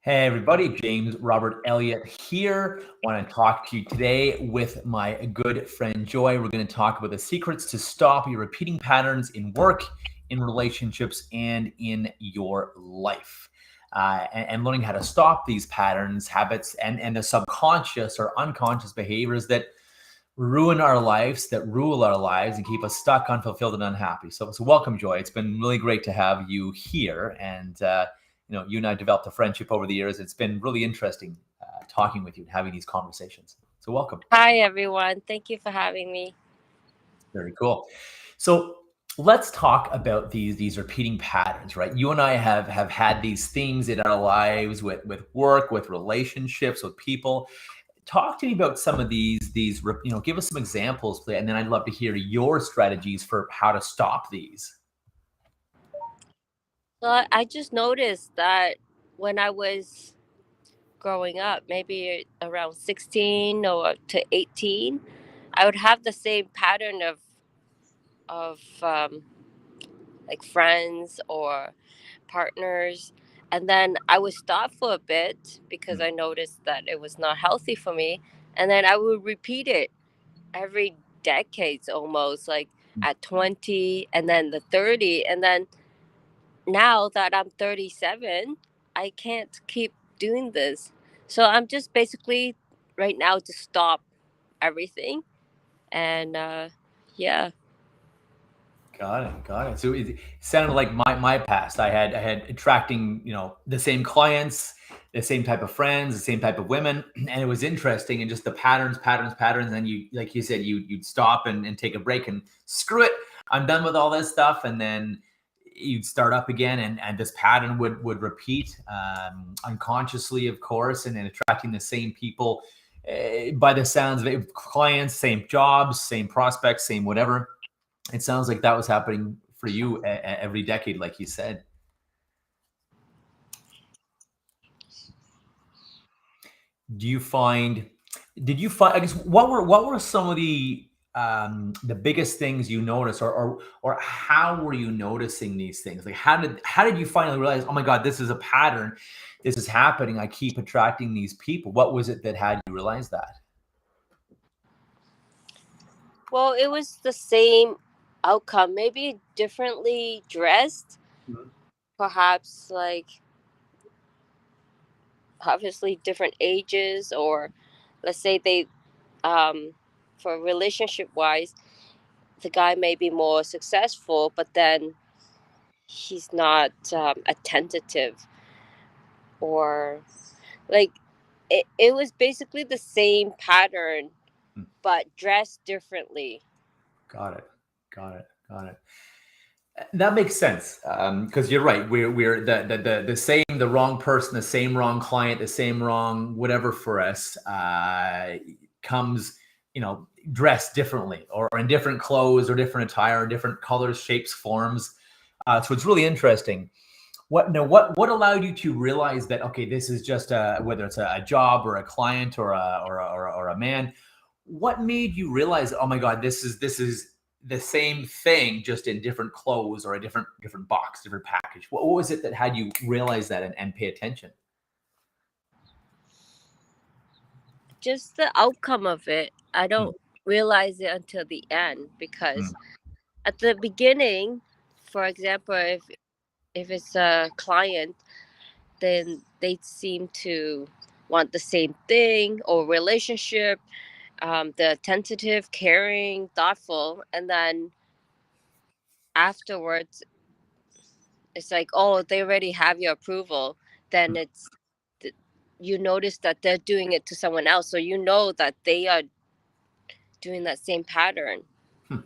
Hey everybody, James Robert Elliott here. I want to talk to you today with my good friend Joy. We're going to talk about the secrets to stop your repeating patterns in work, in relationships, and in your life. And learning how to stop these patterns, habits, and the subconscious or unconscious behaviors that ruin our lives, that rule our lives, and keep us stuck, unfulfilled, and unhappy. So welcome, Joy. It's been really great to have you here, and you and I developed a friendship over the years. It's been really interesting talking with you and having these conversations. So welcome. Hi, everyone. Thank you for having me. Very cool. So let's talk about these repeating patterns, right? You and I have had these things in our lives with work, with relationships, with people. Talk to me about some of these. Give us some examples, please, and then I'd love to hear your strategies for how to stop these. So I just noticed that when I was growing up, maybe around 16 or to 18, I would have the same pattern of like friends or partners. And then I would stop for a bit because I noticed that it was not healthy for me. And then I would repeat it every decades almost, like at 20 and then the 30. And then now that I'm 37, I can't keep doing this. So I'm just basically right now to stop everything. And yeah. Got it. So it sounded like my past. I had attracting, the same clients, the same type of friends, the same type of women, and it was interesting. And just the patterns. And you, like you said, you'd stop and take a break and screw it. I'm done with all this stuff, and then you'd start up again, and this pattern would repeat unconsciously, of course, and then attracting the same people. By the sounds of it, clients, same jobs, same prospects, same whatever. It sounds like that was happening for you every decade, like you said. Do you find? Did you find? I guess what were some of the biggest things you noticed, or how were you noticing these things? Like how did you finally realize? Oh my God, this is a pattern. This is happening. I keep attracting these people. What was it that had you realize that? Well, it was the same outcome, maybe differently dressed, Mhm. perhaps like obviously different ages, or let's say they, um, for relationship wise, the guy may be more successful, but then he's not attentive, or like it was basically the same pattern but dressed differently. Got it. Got it. That makes sense because you're right. We're the same, the wrong person, the same wrong client, the same wrong whatever for us comes, dressed differently or in different clothes or different attire, different colors, shapes, forms. So it's really interesting. What allowed you to realize that okay, this is just whether it's a job or a client or a man. What made you realize, oh my God, this is the same thing, just in different clothes or a different box, different package? What was it that had you realize that and pay attention? Just the outcome of it, I Mm, don't realize it until the end, mm, because at the beginning, for example, if it's a client, then they seem to want the same thing, or relationship, the tentative, caring, thoughtful, and then afterwards it's like, oh, they already have your approval. Then mm. you notice that they're doing it to someone else, so you know that they are doing that same pattern. Hmm.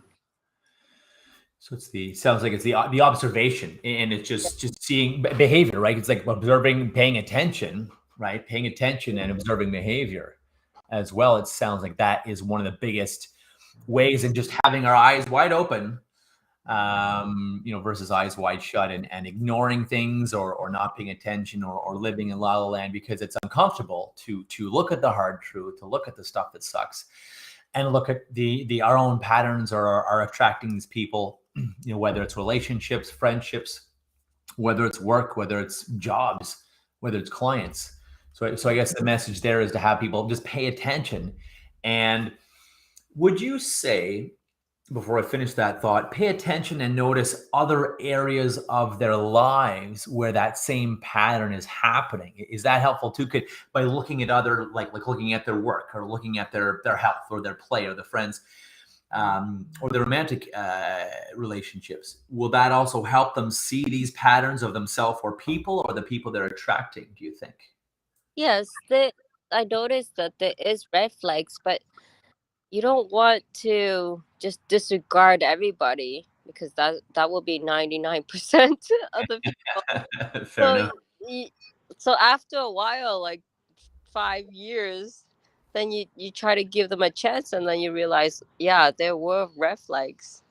So it's the sounds like it's the observation, and it's just seeing behavior, right? It's like observing, paying attention, right? Paying attention and observing behavior as well. It sounds like that is one of the biggest ways, and just having our eyes wide open, versus eyes wide shut, and ignoring things, or not paying attention, or living in la la land because it's uncomfortable to look at the hard truth, to look at the stuff that sucks, and look at the our own patterns, or are attracting these people, whether it's relationships, friendships, whether it's work, whether it's jobs. whether it's clients. So I guess the message there is to have people just pay attention. And would you say, before I finish that thought, pay attention and notice other areas of their lives where that same pattern is happening? Is that helpful too? Could, by looking at other, like looking at their work or looking at their health or their play or their friends, or the romantic relationships, will that also help them see these patterns of themselves or people, or the people they're attracting, do you think? Yes, I noticed that there is red flags, but you don't want to just disregard everybody, because that will be 99% of the people. Fair So enough. y- so after a while, like 5 years, then you try to give them a chance, and then you realize, yeah, there were red flags.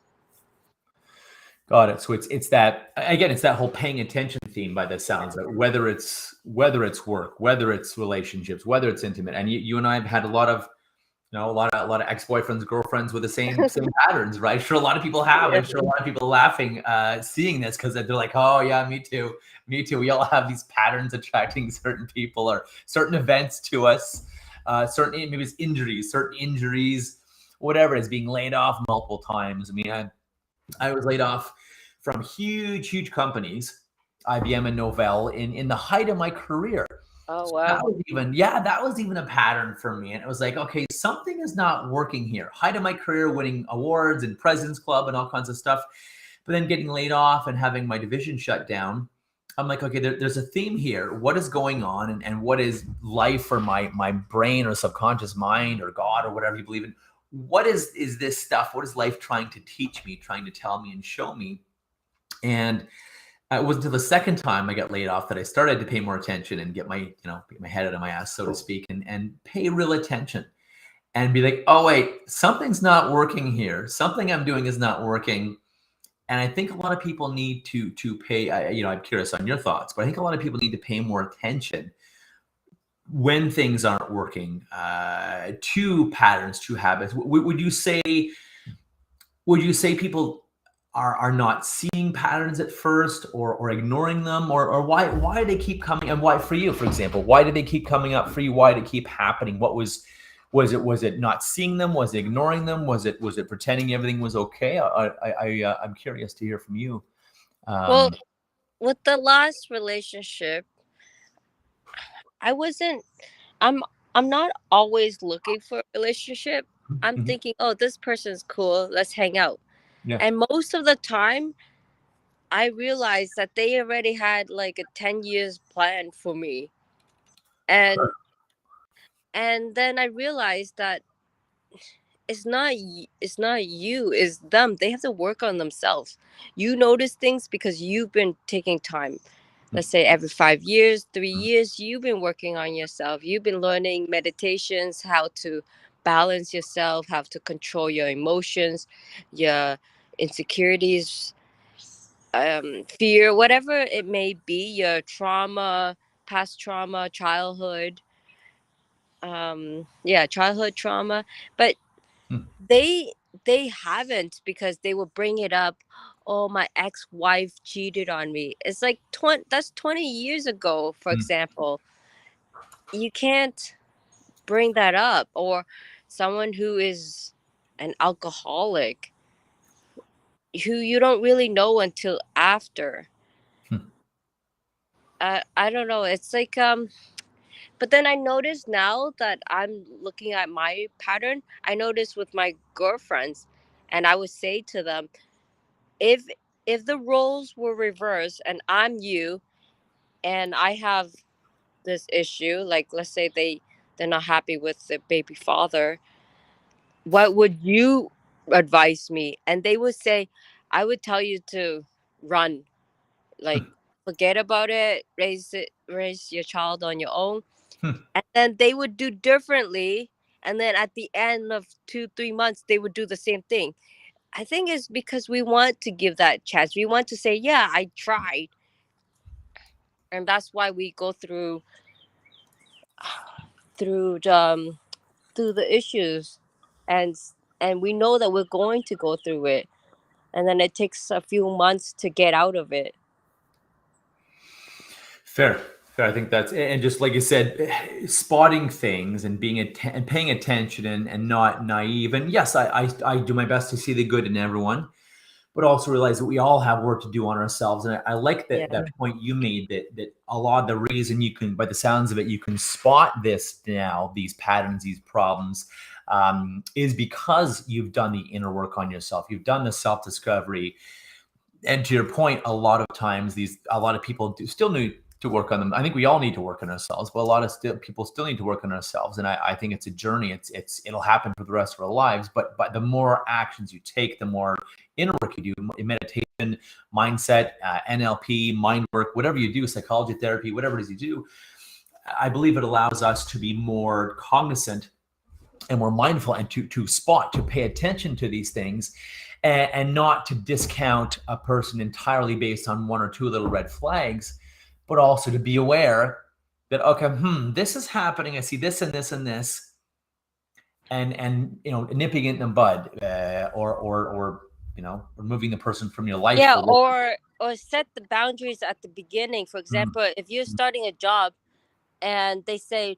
Got it. So it's that, again, it's that whole paying attention theme by the sounds of it, whether it's work, whether it's relationships, whether it's intimate. And you and I have had a lot of, a lot of ex-boyfriends, girlfriends with the same patterns, right? Sure, a lot of people have, Yeah. and sure, a lot of people laughing, seeing this, because they're like, oh yeah, me too, me too. We all have these patterns attracting certain people or certain events to us, certain, maybe it's certain injuries, whatever it is, being laid off multiple times. I mean, I was laid off from huge companies, IBM and Novell, in the height of my career. Oh So that wow. was even, yeah, that was even a pattern for me. And it was like, okay, something is not working here. Height of my career, winning awards and President's Club and all kinds of stuff. But then getting laid off and having my division shut down, I'm like, okay, there's a theme here. What is going on? And what is life, or my brain or subconscious mind or God or whatever you believe in? What is this stuff? What is life trying to teach me, trying to tell me and show me? And it wasn't until the second time I got laid off that I started to pay more attention and get my head out of my ass, so to speak, and pay real attention and be like, oh wait, something's not working here. Something I'm doing is not working. And I think a lot of people need to pay. I'm curious on your thoughts, but I think a lot of people need to pay more attention when things aren't working, to patterns, to habits. Would you say people are not seeing patterns at first, or ignoring them, or why do they keep coming? And why, for you, for example, why did they keep coming up for you? Why did it keep happening? Was it not seeing them? Was it ignoring them? Was it pretending everything was okay? I'm curious to hear from you. Well, Um, with the last relationship, I wasn't I'm I'm not always looking for a relationship. I'm mhm. thinking, oh, this person's cool, let's hang out. Yeah. And most of the time, I realized that they already had like a 10 years plan for me. And Sure. and then I realized that it's not you, it's them. They have to work on themselves. You notice things because you've been taking time. Let's say every 5 years, 3 years, you've been working on yourself. You've been learning meditations, how to balance yourself, how to control your emotions, your insecurities, fear, whatever it may be, your trauma, past trauma, childhood, yeah, childhood trauma. But Hmm. they they haven't, because they will bring it up. Oh, my ex-wife cheated on me. It's like 20 years ago, for Hmm. example. You can't bring that up. Or someone who is an alcoholic, who you don't really know until after. Hmm. I don't know, it's like, but then I notice now that I'm looking at my pattern. I notice with my girlfriends, and I would say to them, if the roles were reversed and I'm you, and I have this issue, like let's say they're not happy with the baby father, what would you advise me? And they would say, I would tell you to run, like forget about it, raise your child on your own. Hmm. And then they would do differently, and then at the end of 2 3 months they would do the same thing. I think it's because we want to give that chance. We want to say, yeah, I tried. And that's why we go through the through the issues, and and we know that we're going to go through it, and then it takes a few months to get out of it. Fair. I think that's, and just like you said, spotting things and and paying attention and not naive. And yes, I do my best to see the good in everyone, but also realize that we all have work to do on ourselves. And I like that Yeah. point you made, that a lot of the reason you can, by the sounds of it, you can spot this now, these patterns, these problems, is because you've done the inner work on yourself. You've done the self-discovery. And to your point, a lot of times a lot of people still need to work on them. I think we all need to work on ourselves, but a lot of people still need to work on ourselves. And I think it's a journey. It'll happen for the rest of our lives. But the more actions you take, the more inner work you do, meditation, mindset, NLP, mind work, whatever you do, psychology therapy, whatever it is you do, I believe it allows us to be more cognizant and more mindful, and to spot, to pay attention to these things, and not to discount a person entirely based on one or two little red flags, but also to be aware that, okay, this is happening. I see this and this and this, and nipping it in the bud, or removing the person from your life. Yeah, or set the boundaries at the beginning. For Mm, example, if you're starting a job and they say,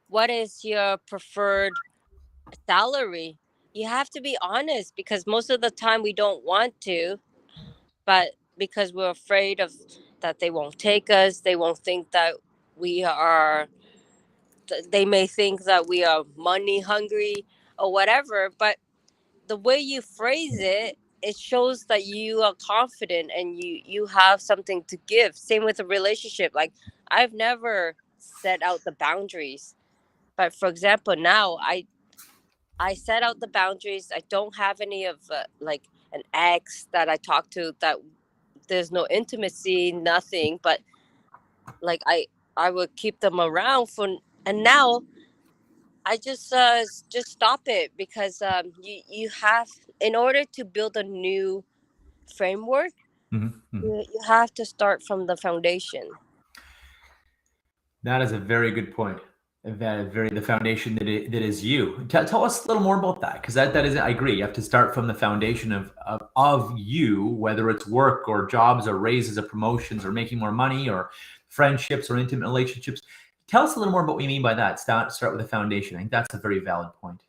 what is your preferred salary? You have to be honest, because most of the time we don't want to, but because we're afraid of that they won't take us, they won't think that we are, they may think that we are money hungry or whatever. But the way you phrase it, it shows that you are confident and you have something to give. Same with a relationship. Like, I've never set out the boundaries, but for example, now I set out the boundaries. I don't have any of like an ex that I talk to, that there's no intimacy, nothing. But like I would keep them around for, and now I just stop it, because you have, in order to build a new framework, mhm, mhm. you have to start from the foundation. That is a very good point. That is the foundation that is you. Tell us a little more about that, because that is, I agree. You have to start from the foundation of you, whether it's work or jobs or raises or promotions or making more money or friendships or intimate relationships. Tell us a little more about what you mean by that. Start with the foundation. I think that's a very valid point.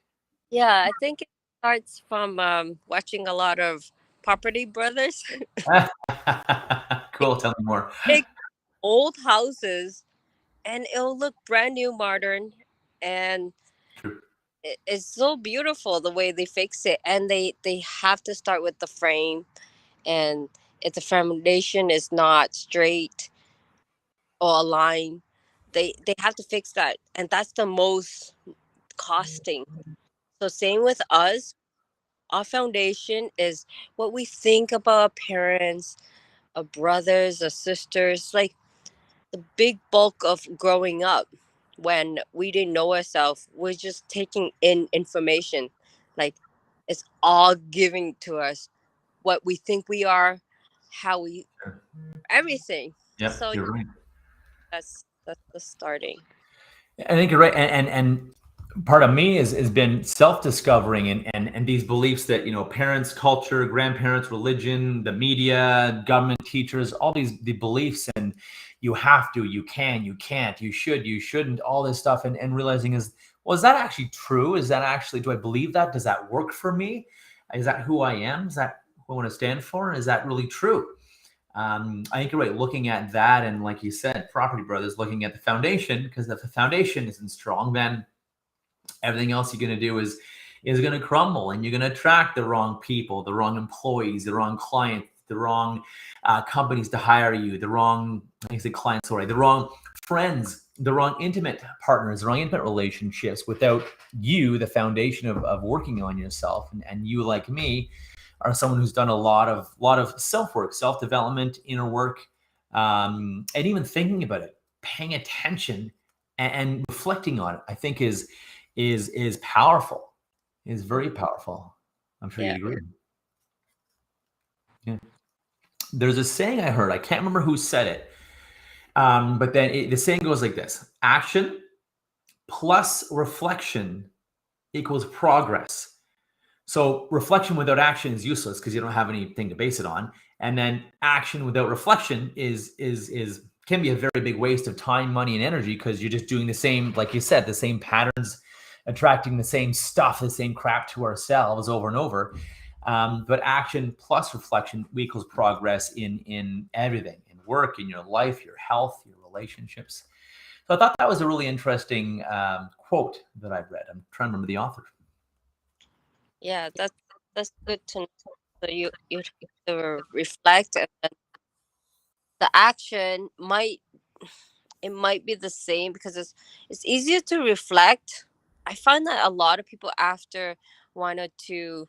Yeah, I think it starts from watching a lot of Property Brothers. Cool. Tell me more. Big old houses, and it'll look brand new, modern, and True. it's so beautiful the way they fix it. And they have to start with the frame, and if the foundation is not straight or aligned, they have to fix that, and that's the most costing. So same with us, our foundation is what we think about our parents, our brothers, our sisters, like the big bulk of growing up. When we didn't know ourselves, we're just taking in information, like it's all giving to us what we think we are, how we, Sure. everything. Yep, So you're right. that's the starting. I think you're right, and part of me has been self-discovering, and these beliefs that parents, culture, grandparents, religion, the media, government, teachers, all the beliefs, and you have to, you can, you can't, you should, you shouldn't, all this stuff, and realizing is that actually true? Is that actually, do I believe that? Does that work for me? Is that who I am? Is that who I want to stand for? Is that really true? I think you're right. Looking at that, and like you said, Property Brothers, looking at the foundation, because if the foundation isn't strong, then everything else you're going to do is going to crumble, and you're going to attract the wrong people, the wrong employees, the wrong clients, the wrong companies to hire you, the wrong, I say clients, sorry, the wrong friends, the wrong intimate partners, the wrong intimate relationships, without you, the foundation of working on yourself. And you, like me, are someone who's done a lot of self work, self development, inner work, and even thinking about it, paying attention, and reflecting on it. I think is powerful. Is very powerful. I'm sure Yeah. you'd agree. Yeah. There's a saying I heard. I can't remember who said it, but then the saying goes like this: action plus reflection equals progress. So reflection without action is useless, because you don't have anything to base it on. And then action without reflection is can be a very big waste of time, money, and energy because you're just doing the same, like you said, the same patterns, attracting the same stuff, the same crap to ourselves over and over. But action plus reflection equals progress in everything, in work, in your life, your health, your relationships. So I thought that was a really interesting quote that I read. I'm trying to remember the author. Yeah, that's good to know. So you have to reflect, and then the action might be the same because it's easier to reflect. I find that a lot of people after one or two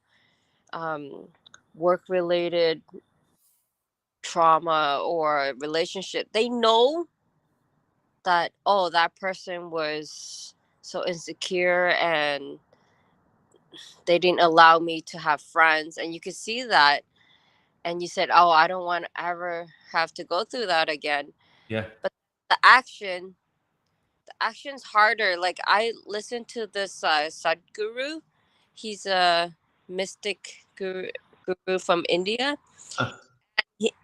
um, work related trauma or relationship, they know that, oh, that person was so insecure and they didn't allow me to have friends, and you could see that, and you said, oh, I don't want to ever have to go through that again. Yeah. But the action's harder. Like, I listened to this Sadhguru. He's a mystic guru from India.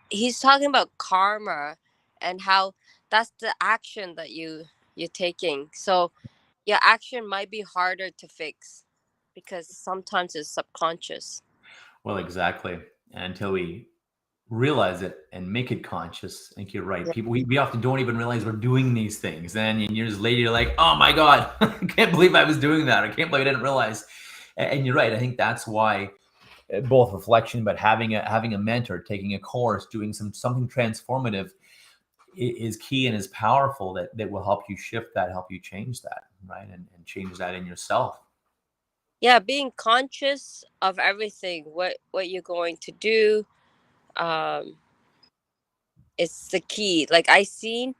He's talking about karma and how that's the action that you're taking. So your action might be harder to fix because sometimes it's subconscious. Well, exactly. And until we realize it and make it conscious, I think you're right. Yeah. People, we often don't even realize we're doing these things. Then years later, you're like, oh my God, I can't believe I was doing that. I can't believe I didn't realize. And you're right. I think that's why both reflection, but having a mentor, taking a course, doing something transformative is key and is powerful that will help you shift that, help you change that, right? And change that in yourself. Yeah, being conscious of everything, what you're going to do, um, is the key. Like, I seen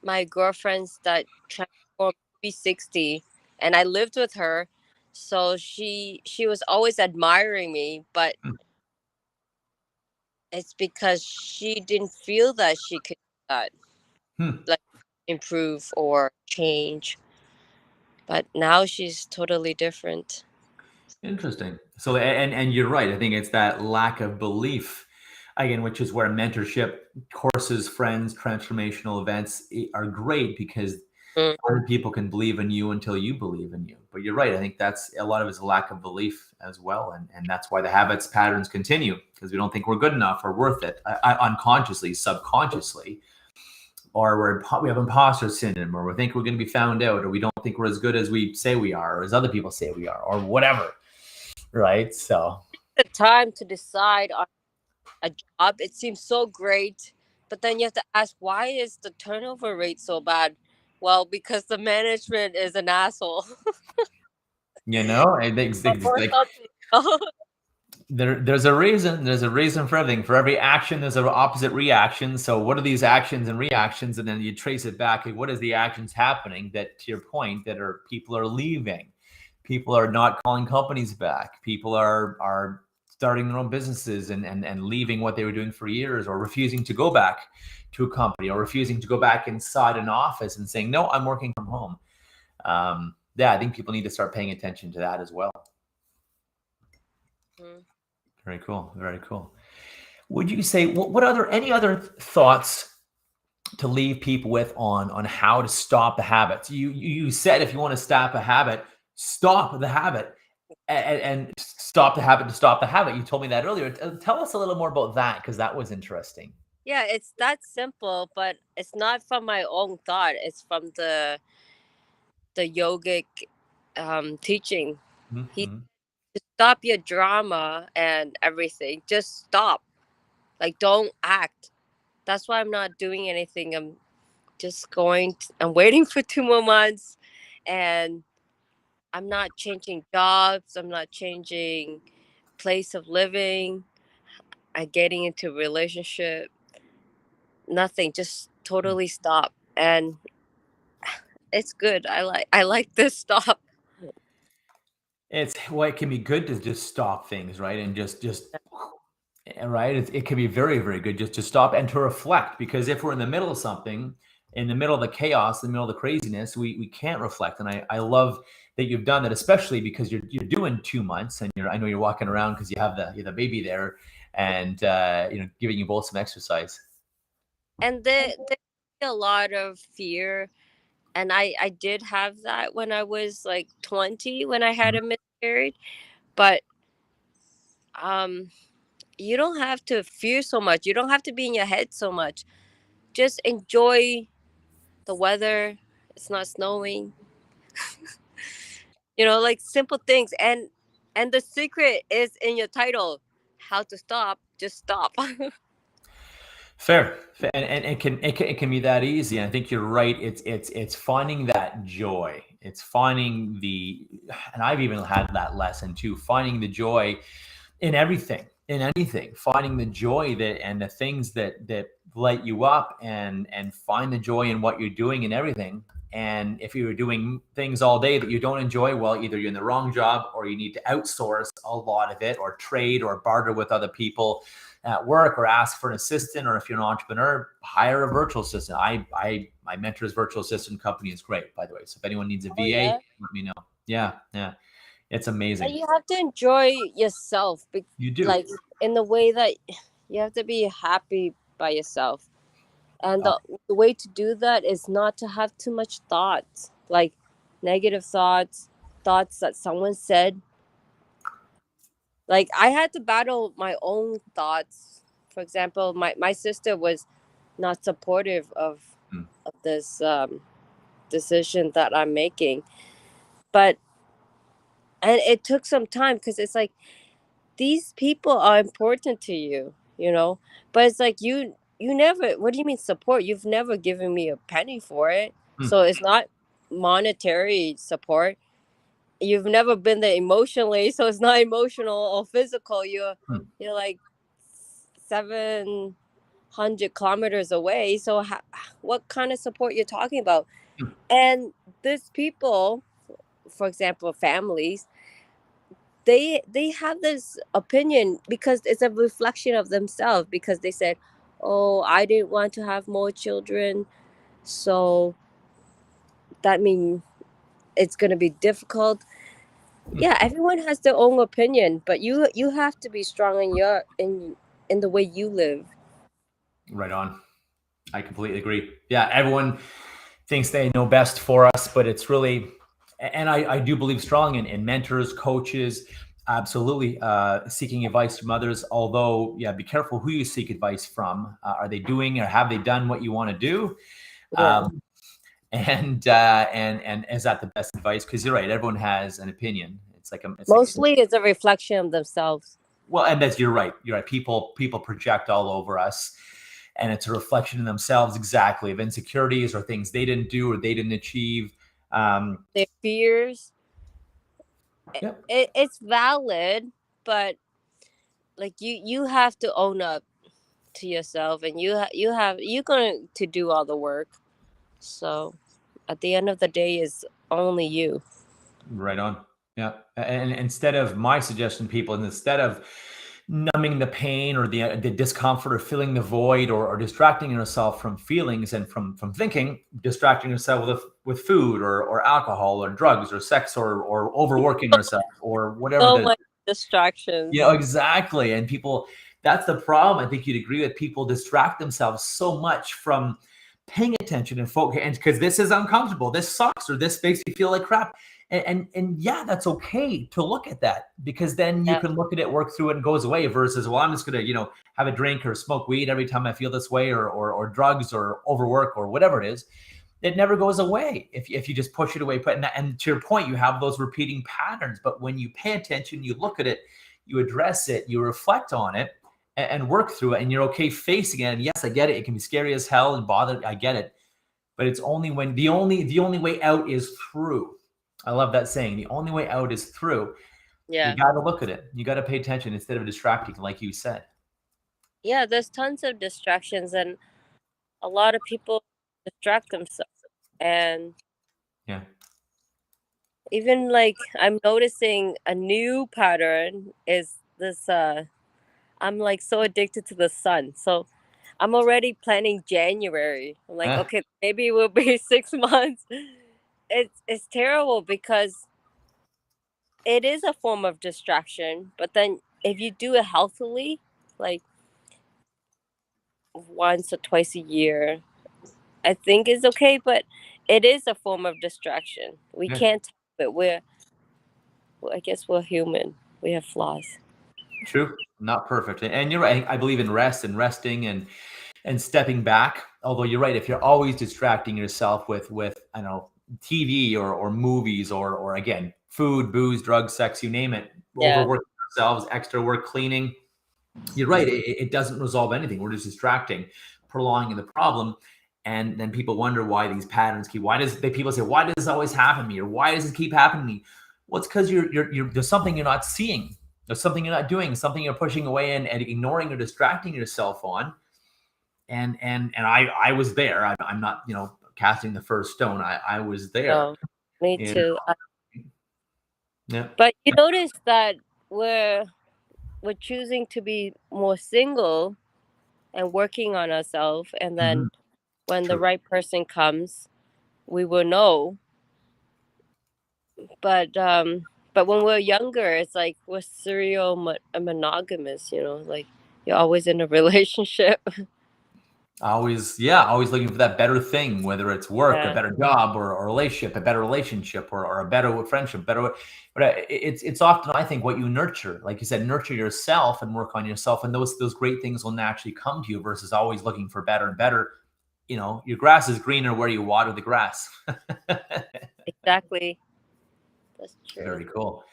my girlfriends that transformed 360, and I lived with her, so she was always admiring me, but Hmm. it's because she didn't feel that she could do that, Hmm. like, improve or change. But now she's totally different. Interesting. So, and you're right. I think it's that lack of belief, again, which is where mentorship courses, friends, transformational events are great because Mm. other people can believe in you until you believe in you. But you're right. I think that's a lot of it's a lack of belief as well, and that's why the habits patterns continue because we don't think we're good enough or worth it, unconsciously, subconsciously, or we have imposter syndrome, or we think we're going to be found out, or we don't think we're as good as we say we are, or as other people say we are, or whatever. Right. So, The time to decide on a job, it seems so great, but then you have to ask, why is the turnover rate so bad? Well, because the management is an asshole. I think Or like something. there's a reason. There's a reason for everything. For every action, there's an opposite reaction. So, what are these actions and reactions? And then you trace it back. Like, what is the actions happening that, to your point, that are people are leaving, people are not calling companies back, people are starting their own businesses and leaving what they were doing for years, or refusing to go back to a company, or refusing to go back inside an office and saying, no, I'm working from home. Yeah, I think people need to start paying attention to that as well. Mhm. Very cool. Very cool. Would you say what other any other thoughts to leave people with on how to stop the habits? You said if you want to stop a habit, stop the habit and stop the habit to stop the habit. You told me that earlier. Tell us a little more about that because that was interesting. Yeah, it's that simple, but it's not from my own thought. It's from the yogic teaching. He Mm-hmm. stop your drama and everything. Just stop. Like, don't act. That's why I'm not doing anything. I'm just I'm waiting for 2 more months, and I'm not changing jobs. I'm not changing place of living. I'm getting into a relationship. Nothing. Just totally stop. And it's good. I like this stop. It can be good to just stop things, right? And just right. It can be very, very good just to stop and to reflect because if we're in the middle of something, in the middle of the chaos, in the middle of the craziness, we can't reflect. And I love that you've done that, especially because you're doing 2 months and I know you're walking around because you have the baby there and giving you both some exercise. And the a lot of fear, and I did have that when I was like 20 when I had Mhm. a miscarriage. But um you don't have to fear so much. You don't have to be in your head so much. Just enjoy the weather. It's not snowing. Like simple things. And the secret is in your title. How to stop. Just stop. Fair. And it can be that easy. And I think you're right. It's finding that joy. It's finding and I've even had that lesson too, finding the joy in everything, in anything, finding the joy and the things that light you up, and find the joy in what you're doing and everything. And if you're doing things all day that you don't enjoy, well, either you're in the wrong job, or you need to outsource a lot of it, or trade or barter with other people at work, or ask for an assistant. Or if you're an entrepreneur, hire a virtual assistant. My mentor's virtual assistant company is great, by the way. So if anyone needs a Oh VA, yeah. let me know. Yeah, yeah, it's And amazing. you have to enjoy yourself, You do. like in the way that you have to be happy by yourself. And Uh, the way to do that is not to have too much thoughts, like negative thoughts, thoughts that someone said. Like I had to battle my own thoughts. For example, my sister was not supportive mm, of this decision that I'm making. But and it took some time because it's like these people are important to you. But it's like you never, what do you mean support? You've never given me a penny for it. mm, So it's not monetary support. You've never been there emotionally, so it's not emotional or physical. mm, You're like 700 kilometers away. So what kind of support you're talking about? mm. And these people, for example, families, they have this opinion because it's a reflection of themselves, because they said, oh, I didn't want to have more children, so that means it's going to be difficult. Yeah, everyone has their own opinion, but you have to be strong in the way you live. Right on. I completely agree. Yeah, everyone thinks they know best for us, but it's really, and I do believe strong in mentors, coaches, absolutely seeking advice from others. Although, yeah, be careful who you seek advice from. Are they doing, or have they done what you want to do? Yeah, Um, and is that the best advice? Because you're right, everyone has an opinion. It's like mostly it's a reflection of themselves. well, and that's, you're right. You're right. People project all over us, and it's a reflection in themselves, exactly, of insecurities or things they didn't do or they didn't achieve. Um, Their fears, yeah, it's valid, but like you have to own up to yourself, and you're going to do all the work. So at the end of the day, is only you. right on. Yeah, and instead of my suggestion, people, instead of numbing the pain or the discomfort or filling the void, or distracting yourself from feelings and from thinking, distracting yourself with food, or alcohol or drugs or sex, or overworking yourself, or whatever So the much distractions. exactly. And people, that's the problem. I think you'd agree that people distract themselves so much from paying attention and focus, and because this is uncomfortable, this sucks, or this makes me feel like crap. And yeah, that's okay to look at that, because then you Yeah, can look at it, work through it, and goes away, versus, well, I'm just gonna, have a drink or smoke weed every time I feel this way, or drugs or overwork or whatever it is. It never goes away if you just push it away. And to your point, you have those repeating patterns. But when you pay attention, you look at it, you address it, you reflect on it, and work through it, and you're okay facing it. And yes, I get it. It can be scary as hell and bother. I get it. But it's only when the only way out is through. I love that saying. The only way out is through. You yeah, got to look at it. You got to pay attention instead of distracting, like you said. yeah. There's tons of distractions, and a lot of people distract themselves. And Yeah. even like I'm noticing a new pattern is this. I'm like so addicted to the sun, so I'm already planning January. I'm like, Eh, okay, maybe it will be 6 months. It's terrible because it is a form of distraction, but then if you do it healthily, like once or twice a year, I think is okay, but it is a form of distraction. We Yeah. can't help it. I guess we're human. We have flaws. True. Not perfect. And you're right. I believe in rest and resting and stepping back. Although you're right, if you're always distracting yourself with I don't know, TV or movies or again, food, booze, drugs, sex, you name it, Yeah. overworking ourselves, extra work, cleaning, you're right. It doesn't resolve anything. We're just distracting, prolonging the problem. And then people wonder why these patterns keep, people say, why does this always happen to me? Or why does it keep happening to me? Well, it's because there's something you're not seeing. There's something you're not doing, something you're pushing away and ignoring or distracting yourself on. And I was there. I'm not, casting the first stone. I was there. No, me And too. yeah. But you notice that we're we're choosing to be more single and working on ourselves, and Mhm. then when the True. right person comes, we will know. But when we're younger, it's like we're monogamous. Like you're always in a relationship. Always looking for that better thing, whether it's work, a Yeah, better job, or a relationship, a better relationship, or a better friendship, better. But it's often, I think, what you nurture. Like you said, nurture yourself and work on yourself, and those great things will naturally come to you. Versus always looking for better and better. Your grass is greener where you water the grass. exactly. That's true. Very cool.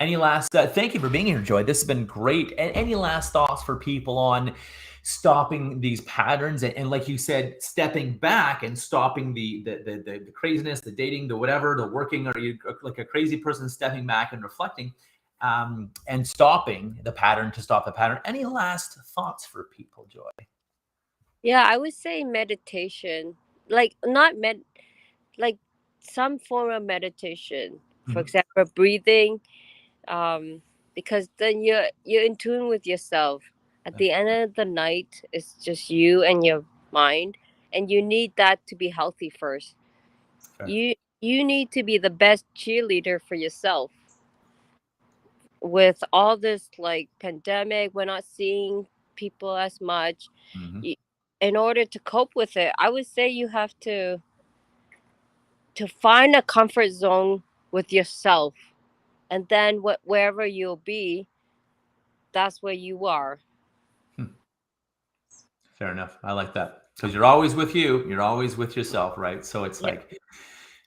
Any last, thank you for being here, Joy. This has been great. And any last thoughts for people on stopping these patterns and like you said, stepping back and stopping the craziness, the dating, the whatever, the working, or you like a crazy person stepping back and reflecting, and stopping the pattern to stop the pattern. Any last thoughts for people, Joy? Yeah, I would say meditation, like not like some form of meditation. For Mhm. example, breathing, um, because then you're in tune with yourself. At the end of the night, it's just you and your mind, and you need that to be healthy first. Fair. You need to be the best cheerleader for yourself. With all this like pandemic, we're not seeing people as much. Mhm. Y- In order to cope with it, I would say you have to find a comfort zone with yourself, and then wherever you'll be, that's where you are. Hmm. Fair enough. I like that because you're always with you. You're always with yourself, right? So it's Yeah, like,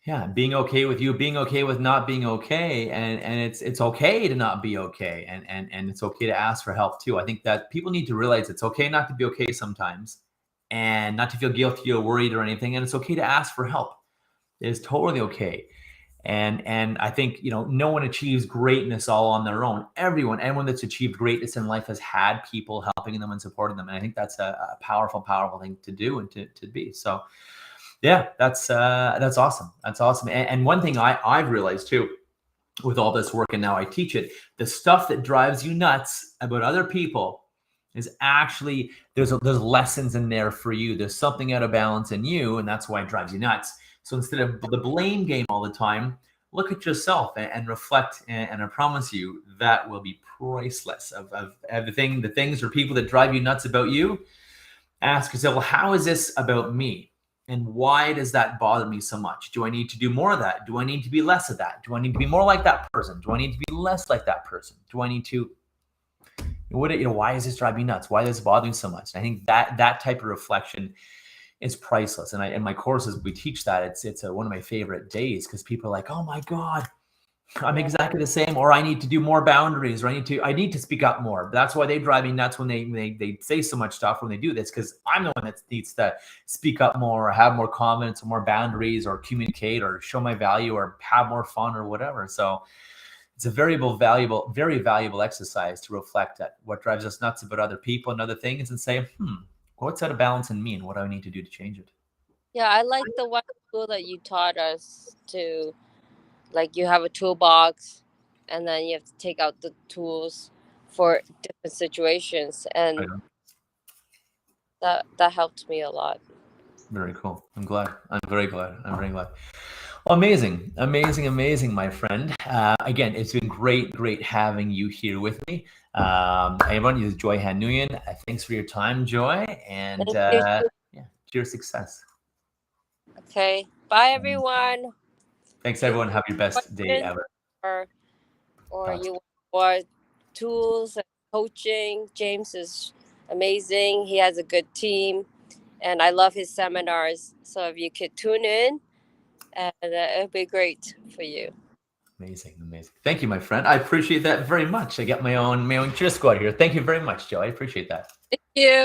yeah, being okay with you, being okay with not being okay, and it's okay to not be okay, and it's okay to ask for help too. I think that people need to realize it's okay not to be okay sometimes, and not to feel guilty or worried or anything, and it's okay to ask for help. It's totally okay. And I think no one achieves greatness all on their own. Anyone that's achieved greatness in life has had people helping them and supporting them, and I think that's a powerful thing to do and to be. So yeah, that's awesome. That's awesome. And one thing I've realized too, with all this work, and now I teach it, the stuff that drives you nuts about other people is actually there's lessons in there for you. There's something out of balance in you, and that's why it drives you nuts. So instead of the blame game all the time, look at yourself and reflect. And I promise you that will be priceless. Of the things or people that drive you nuts about you, ask yourself, well, how is this about me? And why does that bother me so much? Do I need to do more of that? Do I need to be less of that? Do I need to be more like that person? Do I need to be less like that person? Do I need to, why is this driving me nuts? Why is this bothering me so much? And I think that type of reflection is priceless. And in my courses, we teach that. It's one of my favorite days because people are like, oh my God, I'm yeah, exactly the same, or I need to do more boundaries, or I need to speak up more. That's why they drive me nuts when they say so much stuff when they do this, because I'm the one that needs to speak up more, or have more confidence, or more boundaries, or communicate, or show my value, or have more fun, or whatever. So it's a very valuable exercise to reflect at what drives us nuts about other people and other things, and say, what's out of balance in me, and what do I need to do to change it? yeah. I like the one tool that you taught us to, like you have a toolbox, and then you have to take out the tools for different situations, I and know. that helped me a lot. Very cool. I'm glad. I'm very glad. I'm very glad. Well, amazing, amazing, amazing, my friend. Again, it's been great having you here with me. Everyone, this is Joy Han Nguyen. Thanks for your time, Joy, and Thank you. yeah, to your success. Okay. Bye, everyone. Thanks, You everyone. Have your best day questions ever. or you want tools and coaching? James is amazing. He has a good team, and I love his seminars. So if you could tune in, and it'll be great for you. Amazing, amazing. Thank you, my friend. I appreciate that very much. I got my own cheer squad here. Thank you very much, Joe. I appreciate that. Thank you.